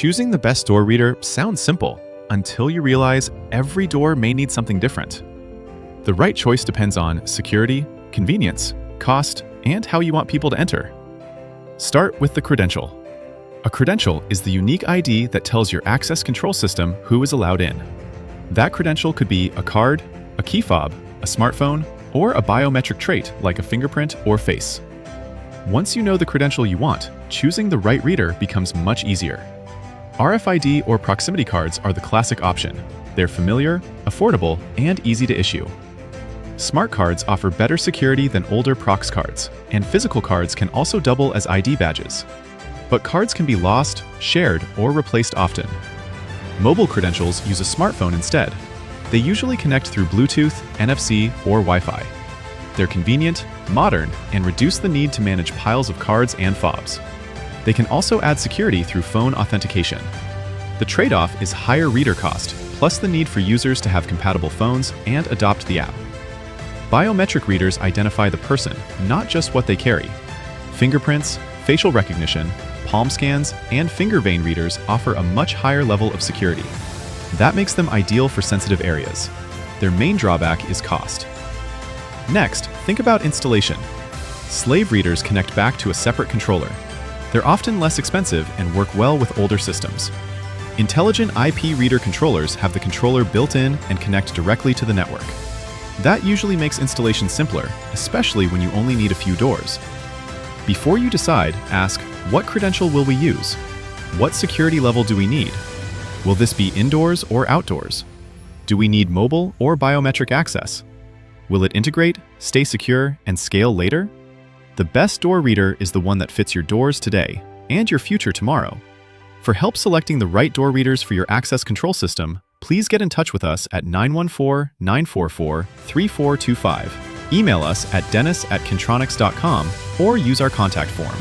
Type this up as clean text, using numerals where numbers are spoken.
Choosing the best door reader sounds simple until you realize every door may need something different. The right choice depends on security, convenience, cost, and how you want people to enter. Start with the credential. A credential is the unique ID that tells your access control system who is allowed in. That credential could be a card, a key fob, a smartphone, or a biometric trait like a fingerprint or face. Once you know the credential you want, choosing the right reader becomes much easier. RFID or proximity cards are the classic option. They're familiar, affordable, and easy to issue. Smart cards offer better security than older Prox cards, and physical cards can also double as ID badges. But cards can be lost, shared, or replaced often. Mobile credentials use a smartphone instead. They usually connect through Bluetooth, NFC, or Wi-Fi. They're convenient, modern, and reduce the need to manage piles of cards and fobs. They can also add security through phone authentication. The trade-off is higher reader cost, plus the need for users to have compatible phones and adopt the app. Biometric readers identify the person, not just what they carry. Fingerprints, facial recognition, palm scans, and finger vein readers offer a much higher level of security. That makes them ideal for sensitive areas. Their main drawback is cost. Next, think about installation. Slave readers connect back to a separate controller. They're often less expensive and work well with older systems. Intelligent IP reader controllers have the controller built in and connect directly to the network. That usually makes installation simpler, especially when you only need a few doors. Before you decide, ask, what credential will we use? What security level do we need? Will this be indoors or outdoors? Do we need mobile or biometric access? Will it integrate, stay secure, and scale later? The best door reader is the one that fits your doors today and your future tomorrow. For help selecting the right door readers for your access control system, please get in touch with us at 914-944-3425. Email us at dennis@kintronics.com or use our contact form.